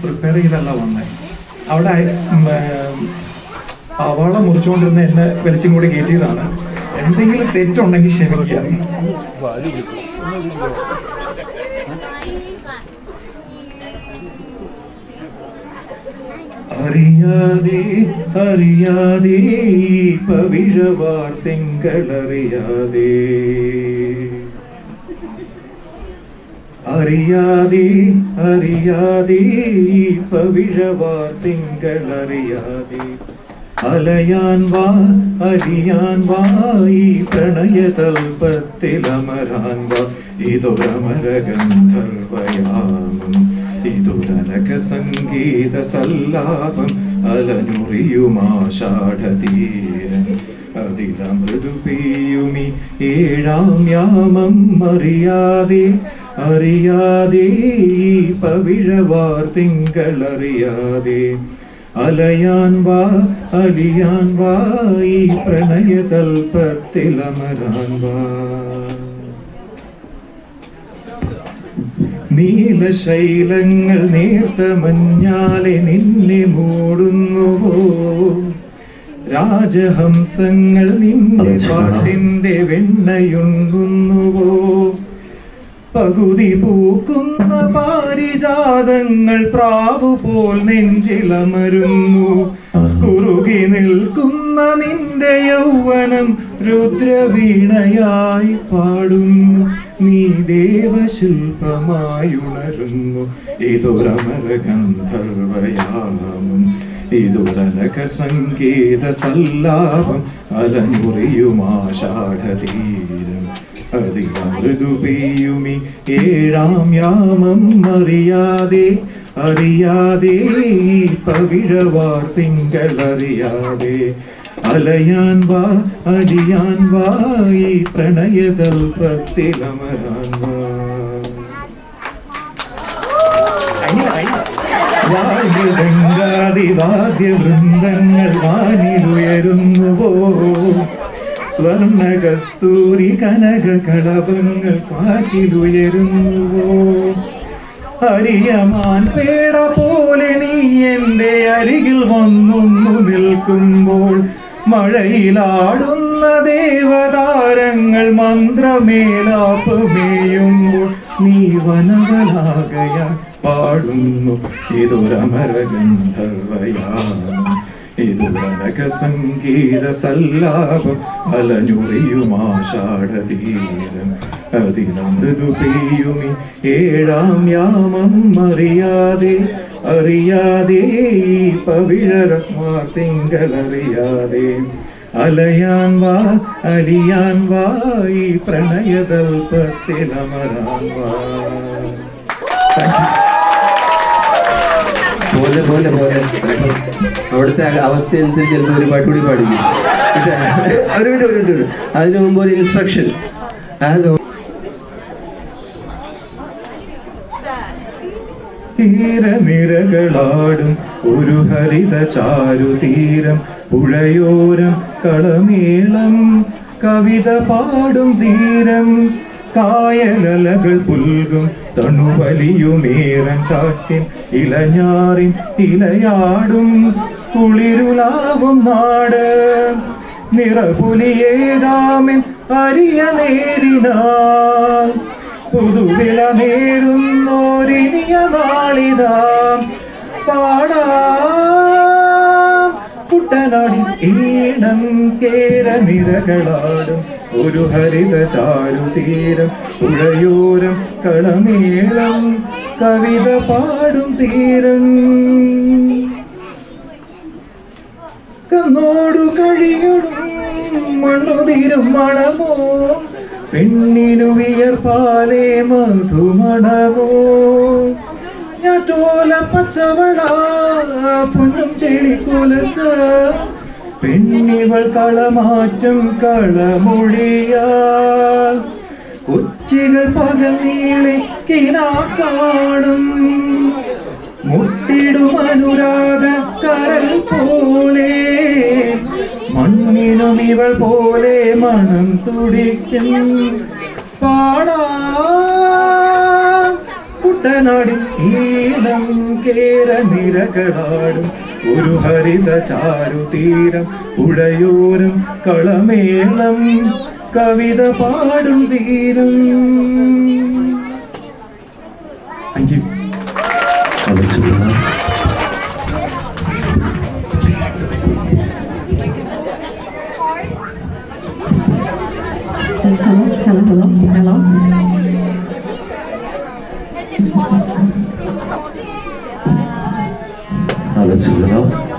Prepare ചെയ്തല്ല വന്നേ. അവിടെ സവാള മുറിച്ചുകൊണ്ടിരുന്ന എന്നെ വലിച്ചും കൂടി കയറ്റിയതാണ്. എന്തെങ്കിലും തെറ്റുണ്ടെങ്കിൽ ക്ഷമിക്കുക. അറിയാതെ അറിയാതെ പവിഴവാർ തിങ്കളറിയാതെ അറിയാതെ അറിയാതെ പവിഴവാർ തിങ്കളറിയാതെ അലയാൻ വാ അലിയാൻ വാ ഈ പ്രണയതൽപത്തിലമരാൻ വാ ഇതൊരമര ഗന്ധർവയാമം ഇതുരനക സംഗീത സല്ലാപം അലനുറിയുമാഷാഢതീരം അതിലമൃദു പെയ്യുമി ഏഴാം യാമം അറിയാതെ അറിയാതെ പവിഴവാർ തിങ്കളറിയാതെ അലയാൻ വാ അലിയാൻ വാ ഈ പ്രണയതൽപത്തിലമരാൻ വാ നീലശൈലങ്ങൾ നേർത്ത മഞ്ഞാലെ നിന്നെ മൂടുന്നുവോ രാജഹംസങ്ങൾ നിന്റെ പാട്ടിന്റെ വെണ്ണയുണ്ണുന്നുവോ പകുതി പൂക്കുന്ന പാരിജാതങ്ങൾ പ്രാവുപോൽ നെഞ്ചിലമരുന്നു കുറുകി നിൽക്കുന്ന നിന്റെ യൗവനം രുദ്രവീണയായി പാടുന്നു നീ ദേവശില്പമായുണരുന്നു ഇതൊരമര ഗന്ധർവയാമം ഇതൊരനക സംഗീത സല്ലാപം അലനുറിയുമാഷാഢതീരം അതിലമൃദു പെയ്യുമി ഏഴാം യാമം അറിയാതെ അറിയാതെ പവിഴവാർ തിങ്കളറിയാതെ അലയാൻ വാ അലിയാൻ വാ ഈ പ്രണയതൽപത്തിലമരാൻ വാ. വാദ്യവൃന്ദങ്ങൾ വാനിലുയരുന്നുവോ സ്വർണ്ണ കസ്തൂരി കനക കളഭങ്ങൾ കാറ്റിലുയരുന്നുവോ ഹരിയമാൻ പേട പോലെ നീ എൻ്റെ അരികിൽ വന്നൊന്നു നിൽക്കുമ്പോൾ മഴയിലാടുന്ന ദേവതാരങ്ങൾ മന്ത്രമേലാപ്പ് മേയുമ്പോൾ നീ വനവലാകയാൽ പാടുന്നു ഇതൊരമര ഗന്ധർവയാമം ഇതൊരനക സംഗീത സല്ലാപം അലനുറിയുമാഷാഢതീരം അതിലമൃദു പെയ്യുമി ഏഴാം യാമം അറിയാതെ അറിയാതെ പവിഴവാർ തിങ്കളറിയാതെ അലയാൻ വാ അലിയാൻ വാ ഈ പ്രണയതൽപത്തിലമരാൻ വാ. പോലെ പോലെ പോലെ അവിടുത്തെ അവസ്ഥ അനുസരിച്ച് ചിലപ്പോൾ ഒരു പാട്ടുകൂടി പാടിക്കും. പക്ഷെ ഒരു അതിനു മുമ്പ് ഒരു ഇൻസ്ട്രക്ഷൻ തീരനിരകളാടും ഒരു ഹരിത ചാരുതീരം പുഴയോരം കളമേളം കവിത പാടും തീരം കായലലകൾ പുൽകും തണുവലിയുമേറൻ കാട്ടിൻ ഇലഞ്ഞാറിൻ ഇലയാടും കുളിരുലാവും നാട് നിറപുലിയേതാമിൻ അരിയ നേരിനാൾ പുതുവിള നേരുന്നോരിനിയ നാളിതാം പാടാം കുട്ടനാടിൻ ഈണം കേരനിരകളാടും ഒരു ഹരിത ചാരുതീരം പുഴയോരം കളമേളം കവിത പാടും തീരം കന്നോടു കഴിയണം മണ്ണുതീരും മണമോ പെണ്ണിനു വിയർപ്പാലേ മധുമണമോ ഞാറ്റോല പച്ചവള പൊന്നും ചെളിക്കുലസ പെണ്ണിവൾ കളമാറ്റം കളമൊഴിയാൽ കൊച്ചികൾ പകൽ നീളെ കിനാക്കാണും മുട്ടിടും അനുരാഗ കരൽ പോലെ മണ്ണിനും ഇവൾ പോലെ മണം തുടിക്കും പാടാ കുട്ടനാടിൻ ഈണം കേര നിരകളാടും ഒരു ഹരിത ചാരുതീരം പുഴയോരം കളമേളം കവിത പാടും തീരം. Thank you. Hello. ആലോചിക്കണം.